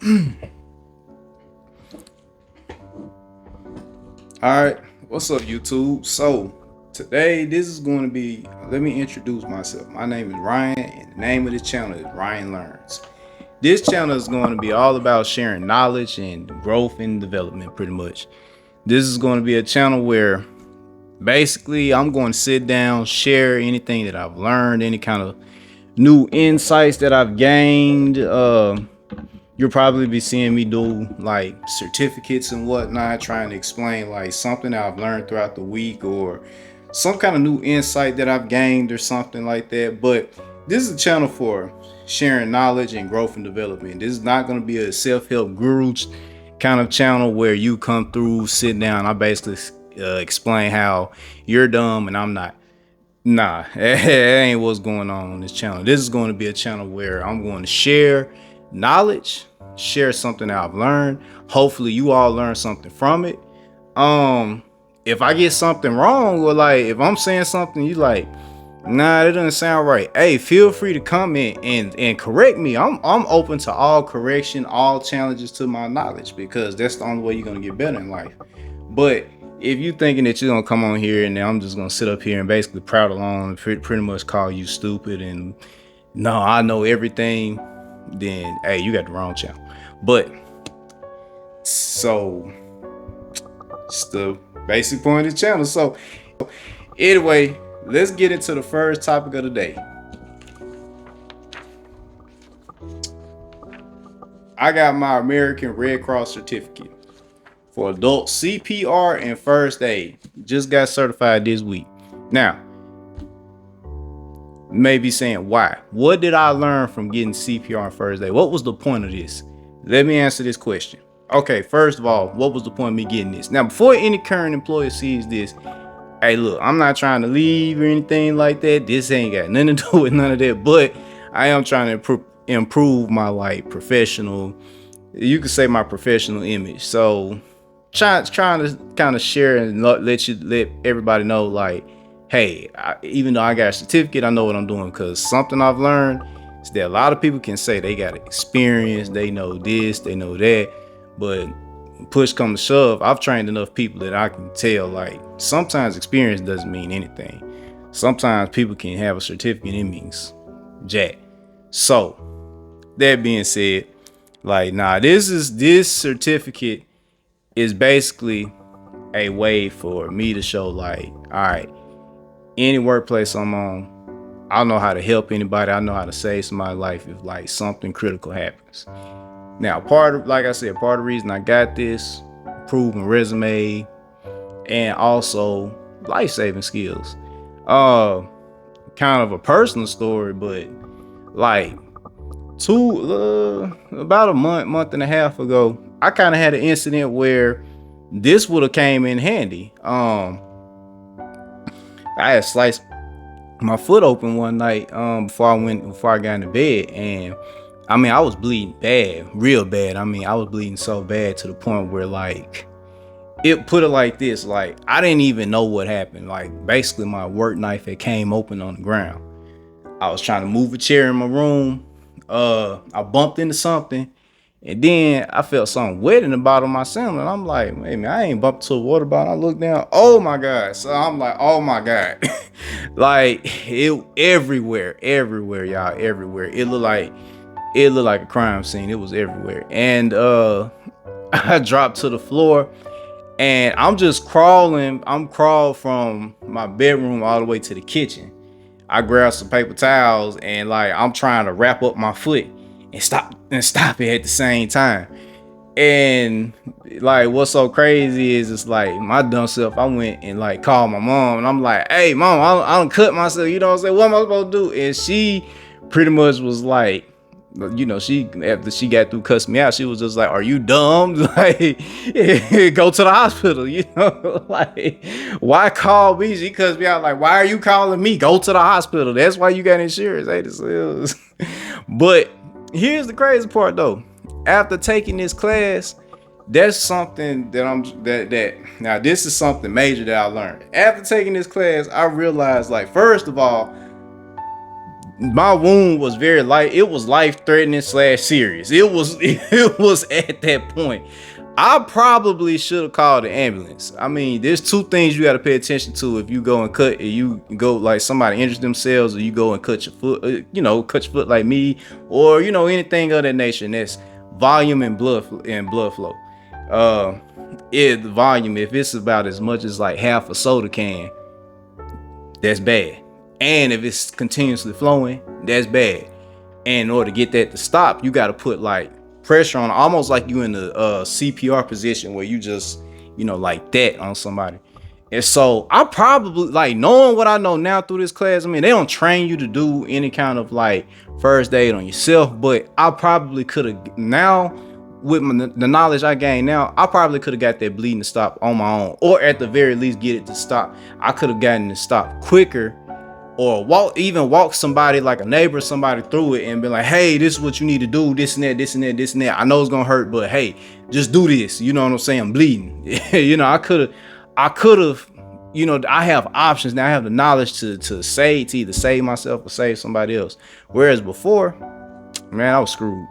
All right, what's up, YouTube? So, today this is going to be, let me introduce myself. My name is Ryan, and the name of this channel is Ryan Learns. This channel is going to be all about sharing knowledge and growth and development, pretty much. This is going to be a channel where basically I'm going to sit down, share anything that I've learned, any kind of new insights that I've gained. You'll probably be seeing me do like certificates and whatnot, trying to explain like something that I've learned throughout the week or some kind of new insight that I've gained or something like that. But this is a channel for sharing knowledge and growth and development. This is not going to be a self-help guru kind of channel where you come through, sit down. I basically explain how you're dumb and I'm not. Nah, that ain't what's going on this channel. This is going to be a channel where I'm going to share knowledge, share something that I've learned. Hopefully you all learn something from it. If I get something wrong, or like if I'm saying something you like, nah, that doesn't sound right, hey, feel free to comment and correct me. I'm open to all correction, all challenges to my knowledge, because that's the only way you're gonna get better in life. But if you thinking that you're gonna come on here and I'm just gonna sit up here and basically proud along and pretty much call you stupid and no, I know everything, then hey, you got the wrong channel. But so it's the basic point of the channel. So anyway, let's get into the first topic of the day. I got my American Red Cross certificate for adult CPR and first aid. Just got certified this week. Now, you may be saying, why? What did I learn from getting CPR and first aid? What was the point of this? Let me answer this question. Okay, first of all, what was the point of me getting this? Now, before any current employer sees this, hey, look, I'm not trying to leave or anything like that. This ain't got nothing to do with none of that, but I am trying to improve my like professional, you could say my professional image. So trying to kind of share and let everybody know like, hey, even though I got a certificate, I know what I'm doing, because something I've learned is that a lot of people can say they got experience, they know this, they know that, but push come to shove, I've trained enough people that I can tell like sometimes experience doesn't mean anything. Sometimes people can have a certificate, it means jack. So that being said, like, nah, this certificate is basically a way for me to show like, all right, any workplace I'm on, I know how to help anybody. I know how to save somebody's life if like something critical happens. Now, like I said, part of the reason I got this, proven resume, and also life-saving skills. Kind of a personal story, but like about a month and a half ago, I kind of had an incident where this would have came in handy. I had sliced my foot open one night before I got into bed, and I mean I was bleeding bad, real bad. I mean I was bleeding so bad to the point where like, it put it like this, like I didn't even know what happened. Like basically my work knife had came open on the ground. I was trying to move a chair in my room. I bumped into something, and then I felt something wet in the bottom of my sandal. And I'm like, hey man, I ain't bumped to a water bottle. I look down, oh my God. So I'm like, oh my God. Like it everywhere, y'all, everywhere. It looked like a crime scene. It was everywhere. And I dropped to the floor, and I'm just crawling. I'm crawled from my bedroom all the way to the kitchen. I grabbed some paper towels and like I'm trying to wrap up my foot and stop it at the same time. And like what's so crazy is it's like my dumb self, I went and like called my mom, and I'm like, hey mom, I don't cut myself, you know what I'm saying? What am I supposed to do? And she pretty much was like, you know, after she got through cussing me out, she was just like, are you dumb? Like, go to the hospital, you know? Like, why call me? She cussed me out like, why are you calling me? Go to the hospital. That's why you got insurance. Hey, this is. But here's the crazy part though. After taking this class, that's something that now this is something major that I learned. After taking this class, I realized, like, first of all, My wound was very light. It was life threatening slash serious. It was it was at that point. I probably should have called the ambulance. I mean, there's two things you got to pay attention to if you go and cut. If you go like somebody injures themselves, or you go and cut your foot. Cut your foot like me, or anything of that nature. And that's volume and blood flow. The volume, if it's about as much as like half a soda can, that's bad. And if it's continuously flowing, that's bad. And in order to get that to stop, you got to put like pressure on, almost like you in the CPR position where you just, like that on somebody. And so I probably, like, knowing what I know now through this class, I mean, they don't train you to do any kind of like first aid on yourself, but I probably could have now, with the knowledge I gained now, I probably could have got that bleeding to stop on my own, or at the very least get it to stop. I could have gotten it to stop quicker, or walk somebody, like a neighbor, somebody, through it and be like, hey, this is what you need to do, this and that, this and that, this and that. I know it's gonna hurt, but hey, just do this. You know what I'm saying? I'm bleeding. I could have, I have options now. I have the knowledge to either save myself or save somebody else. Whereas before, man, I was screwed.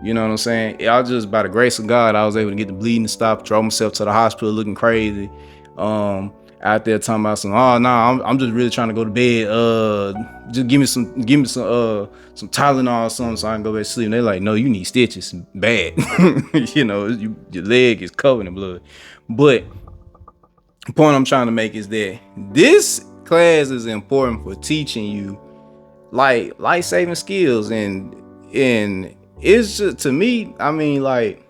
You know what I'm saying? I just, by the grace of God, I was able to get the bleeding to stop, drove myself to the hospital looking crazy. Out there talking about some, oh no, I'm just really trying to go to bed. Just give me some Tylenol or something so I can go back to sleep. And they're like, no, you need stitches bad. Your leg is covered in blood. But the point I'm trying to make is that this class is important for teaching you like life-saving skills, and it's just, to me, I mean, like,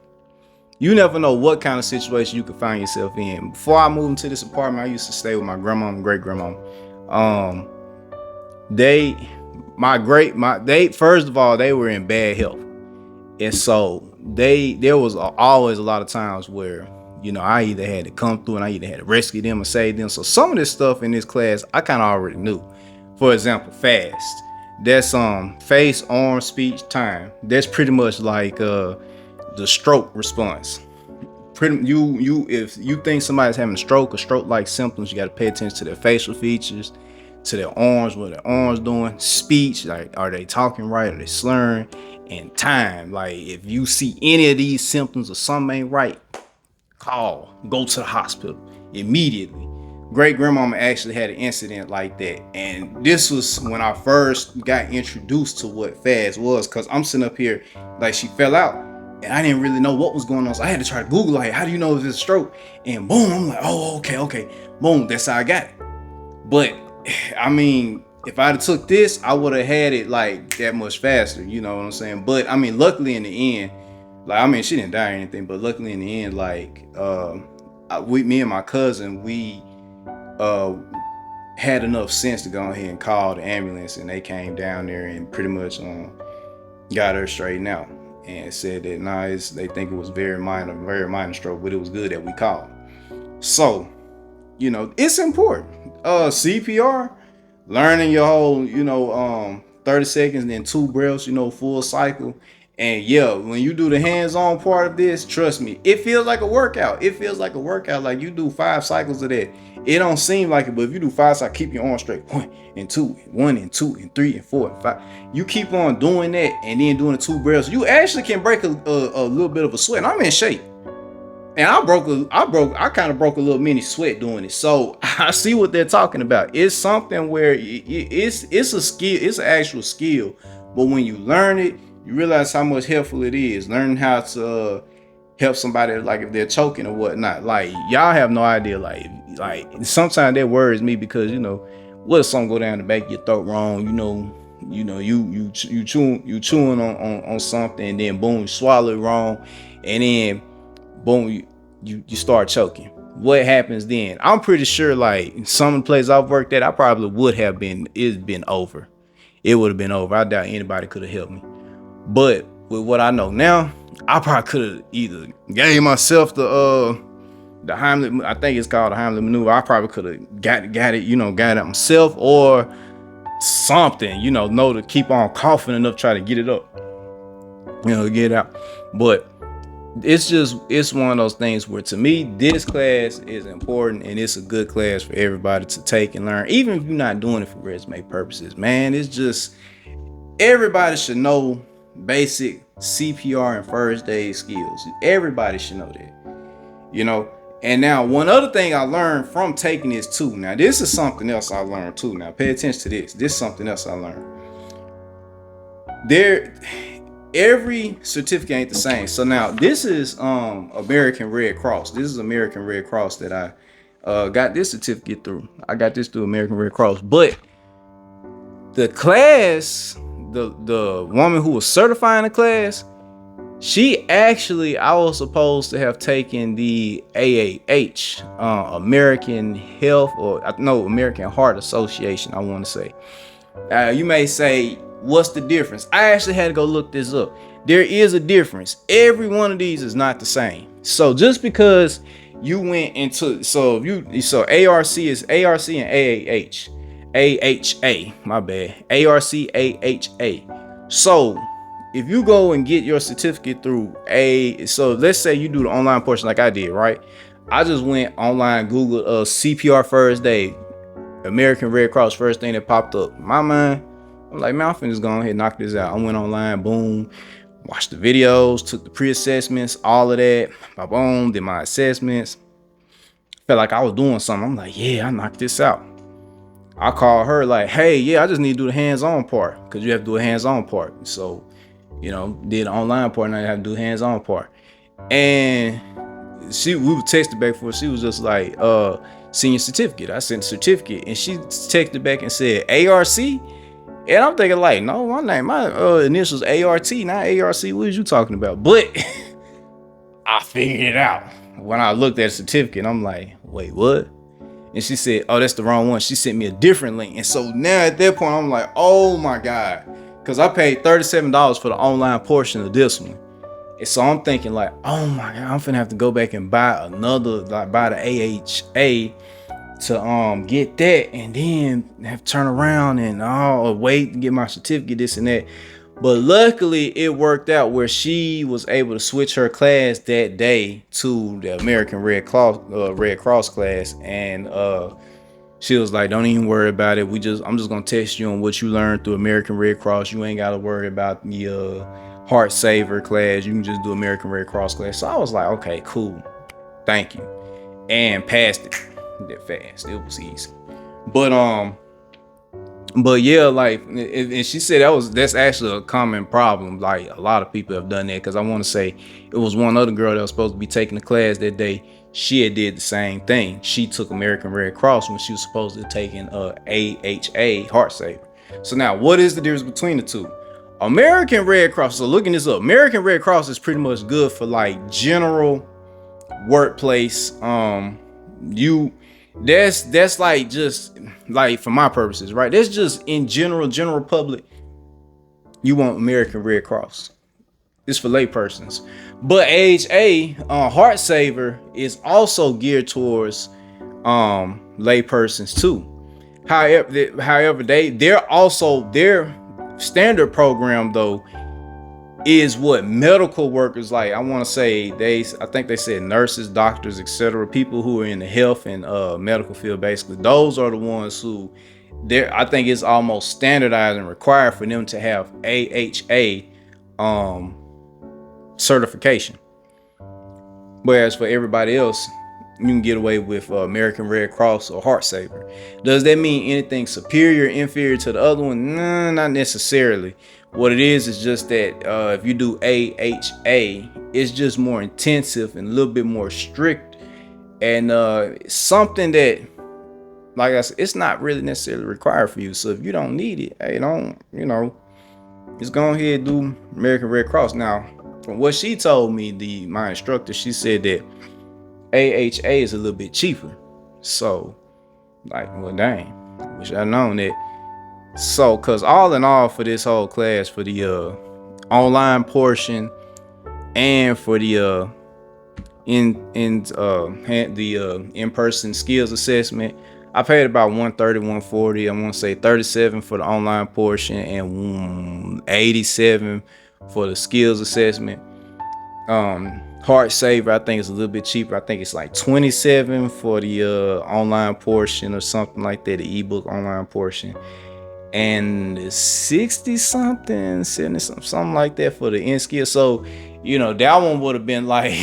you never know what kind of situation you could find yourself in. Before I moved into this apartment, I used to stay with my grandma and great grandma. First of all, they were in bad health, and so there was always a lot of times where I either had to come through and I either had to rescue them or save them. So some of this stuff in this class I kind of already knew. For example, FAST. That's face, arm, speech, time. That's pretty much like the stroke response. If you think somebody's having a stroke or stroke-like symptoms, you got to pay attention to their facial features, to their arms, what their arms doing, speech, like are they talking right, are they slurring, and time. Like if you see any of these symptoms or something ain't right, go to the hospital immediately. Great grandmama actually had an incident like that, and this was when I first got introduced to what FAST was, because I'm sitting up here like she fell out and I didn't really know what was going on, so I had to try to Google, like, how do you know if it's a stroke? And boom, I'm like, oh, okay, boom, that's how I got it. But I mean, if I'd have took this, I would have had it like that much faster, you know what I'm saying? But I mean, luckily in the end, like, I mean, she didn't die or anything, but luckily in the end, like, me and my cousin, we had enough sense to go ahead and call the ambulance, and they came down there and pretty much got her straightened out and said that they think it was very minor stroke, but it was good that we called. So, it's important. CPR, learning your whole, 30 seconds and then 2 breaths, full cycle. And yeah, when you do the hands-on part of this, trust me, it feels like a workout. Like you do 5 cycles of that. It don't seem like it, but if you do 5 cycles, keep your arms straight. 1 and 2, 1 and 2 and 3 and 4 and 5. You keep on doing that and then doing the 2 breaths. You actually can break a little bit of a sweat. And I'm in shape. And I kind of broke a little mini sweat doing it. So I see what they're talking about. It's something where it's a skill. It's an actual skill. But when you learn it, you realize how much helpful it is. Learning how to help somebody, like if they're choking or whatnot. Like, y'all have no idea. Like sometimes that worries me, because what if something go down the back of your throat wrong? You chewing on something, and then boom, you swallow it wrong, and then boom, you start choking. What happens then? I'm pretty sure, like, some of the places I've worked at, I probably would have been. It's been over. It would have been over. I doubt anybody could have helped me. But with what I know now, I probably could have either gave myself the Heimlich, I think it's called the Heimlich maneuver. I probably could have got it, got it myself, or something, know to keep on coughing enough, try to get it up, get it out. But it's one of those things where, to me, this class is important, and it's a good class for everybody to take and learn, even if you're not doing it for resume purposes. Man, everybody should know basic CPR and first aid skills. Everybody should know that, you know. And now one other thing I learned from taking this too. Now this is something else I learned too. Now pay attention to this. This is something else I learned. Every certificate ain't the same. So now this is American Red Cross. This is American Red Cross that I got this certificate through. I got this through American Red Cross. But the class, the woman who was certifying the class, she actually, I was supposed to have taken the AAH, American Heart Association, I want to say. You may say, what's the difference? I actually had to go look this up. There is a difference. Every one of these is not the same. So just because you went into, so ARC is ARC and AAH. AHA, my bad. ARC, AHA. So if you go and get your certificate through so let's say you do the online portion like I did, right? I just went online, Googled CPR first aid, American Red Cross, first thing that popped up. In my mind, I'm like, man, I'm finna just go ahead and knock this out. I went online, boom, watched the videos, took the pre-assessments, all of that. Boom, did my assessments. Felt like I was doing something. I'm like, yeah, I knocked this out. I called her like, hey, yeah, I just need to do the hands-on part, because you have to do a hands-on part. So, you know, did the online part, and I have to do the hands-on part. And we were texting back for, she was just like, send your certificate. I sent the certificate, and she texted back and said, ARC? And I'm thinking like, no, my initials ART, not ARC. What is you talking about? But I figured it out when I looked at the certificate. I'm like, wait, what? And she said, oh, that's the wrong one. She sent me a different link. And so now at that point, I'm like, oh my God. Because I paid $37 for the online portion of this one. And so I'm thinking like, oh my God, I'm finna have to go back and buy another, like buy the AHA to get that, and then have to turn around and wait to get my certificate, this and that. But luckily it worked out where she was able to switch her class that day to the American Red Cross class, and she was like, don't even worry about it. I'm just gonna test you on what you learned through American Red Cross. You ain't gotta worry about the Heart Saver class. You can just do American Red Cross class. So I was like, okay, cool, thank you, and passed it that fast. It was easy. But yeah, like, and she said that's actually a common problem. Like a lot of people have done that, because I want to say it was one other girl that was supposed to be taking the class that day. She had did the same thing. She took American Red Cross when she was supposed to taking AHA, Heart Saver. So now, what is the difference between the two? American Red Cross, so looking this up, American Red Cross is pretty much good for like general workplace. That's like, just like for my purposes, right? That's just in general public. You want American Red Cross. It's for lay persons. But AHA, Heart Saver, is also geared towards lay persons too. However, their standard program though is what medical workers, like I want to say I think they said nurses, doctors, etc., people who are in the health and medical field, basically those are the ones who I think it's almost standardized and required for them to have AHA certification. Whereas for everybody else, you can get away with American Red Cross or Heart Saver. Does that mean anything superior, inferior to the other one? Nah, not necessarily. What it is just that if you do AHA, it's just more intensive and a little bit more strict, and something that, like I said, it's not really necessarily required for you. So if you don't need it, hey, just go ahead and do American Red Cross. Now, from what she told me, my instructor, she said that AHA is a little bit cheaper. So, like, well, dang, wish I'd known that. So, cause all in all, for this whole class, for the online portion and for the in-person skills assessment, I paid about $130, $140. I want to say $37 for the online portion and $87 for the skills assessment. Heart Saver, I think it's a little bit cheaper. I think it's like $27 for the online portion or something like that, the ebook online portion. and 60 something, 70 something like that for the end skill. So, that one would have been like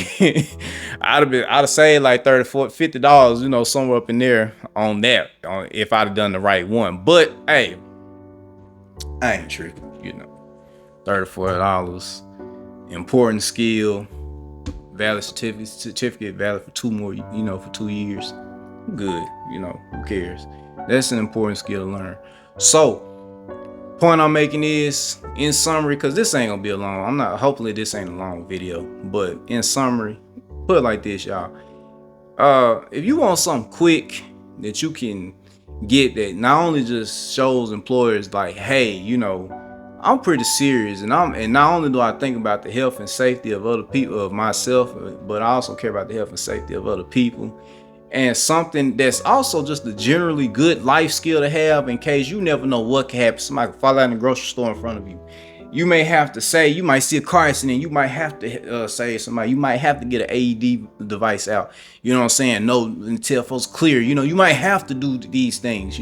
I'd have saved like 30, 40, $50, somewhere up in there on that, if I'd have done the right one. But hey, I ain't tripping, $30, $40, important skill, valid certificate valid for 2 more, for 2 years. Good, who cares? That's an important skill to learn. So, point I'm making is, in summary, because this ain't gonna be a long, hopefully this ain't a long video, but in summary, put it like this, y'all. If you want something quick that you can get, that not only just shows employers like, hey, I'm pretty serious, and not only do I think about the health and safety of other people, of myself, but I also care about the health and safety of other people. And something that's also just a generally good life skill to have, in case you never know what can happen. Somebody can fall out in the grocery store in front of you. You may have to say, you might see a car accident, you might have to say somebody, you might have to get an AED device out. You know what I'm saying? No, until folks clear. You might have to do these things.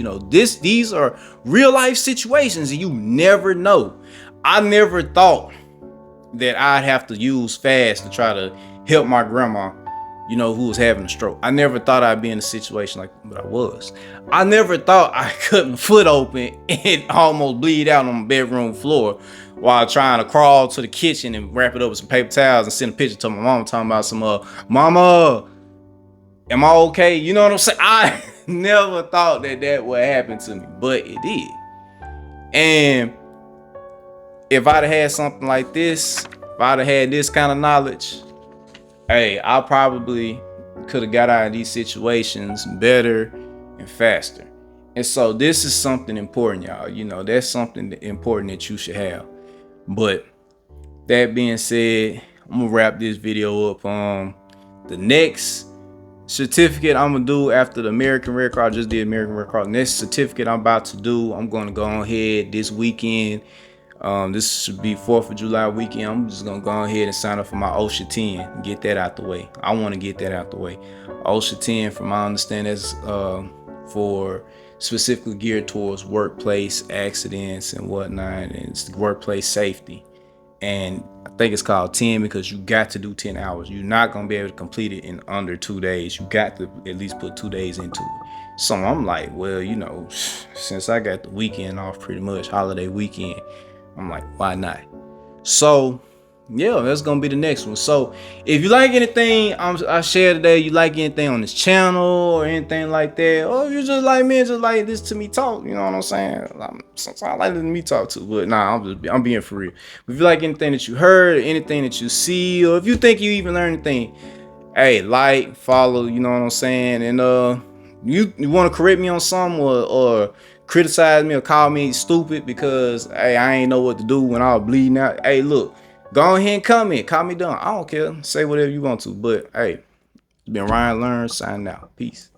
These are real life situations, and you never know. I never thought that I'd have to use fast to try to help my grandma, who was having a stroke. I never thought I'd be in a situation like that, but I was. I never thought I cut my foot open and almost bleed out on my bedroom floor while trying to crawl to the kitchen and wrap it up with some paper towels and send a picture to my mom talking about some, mama, am I okay? You know what I'm saying? I never thought that would happen to me, but it did. And if I'd have had something like this, if I'd have had this kind of knowledge, hey, I probably could have got out of these situations better and faster. And so this is something important, y'all. That's something important that you should have. But that being said, I'm gonna wrap this video up. The next certificate I'm gonna do after the American Red Cross, I just did American Red Cross. Next certificate I'm about to do, I'm gonna go ahead this weekend. This should be 4th of July weekend. I'm just gonna go ahead and sign up for my OSHA 10 and get that out the way. I want to get that out the way. OSHA 10, from my understanding, is for specifically geared towards workplace accidents and whatnot, and it's workplace safety. And I think it's called 10 because you got to do 10 hours. You're not gonna be able to complete it in under 2 days. You got to at least put 2 days into it. So I'm like, well, since I got the weekend off, pretty much holiday weekend, I'm like, why not? So yeah, that's gonna be the next one. So if you like anything I share today, you like anything on this channel or anything like that, or you just like me, just like this to me talk, you know what I'm saying? Sometimes I like listening to me talk too, but nah, I'm being for real. But if you like anything that you heard, anything that you see, or if you think you even learned anything, hey, like, follow, you know what I'm saying? And you want to correct me on something, or criticize me or call me stupid because, hey, I ain't know what to do when I was bleeding out. Hey, look, go ahead and comment, call me dumb. I don't care. Say whatever you want to. But hey, it's been Ryan Learn signing out. Peace.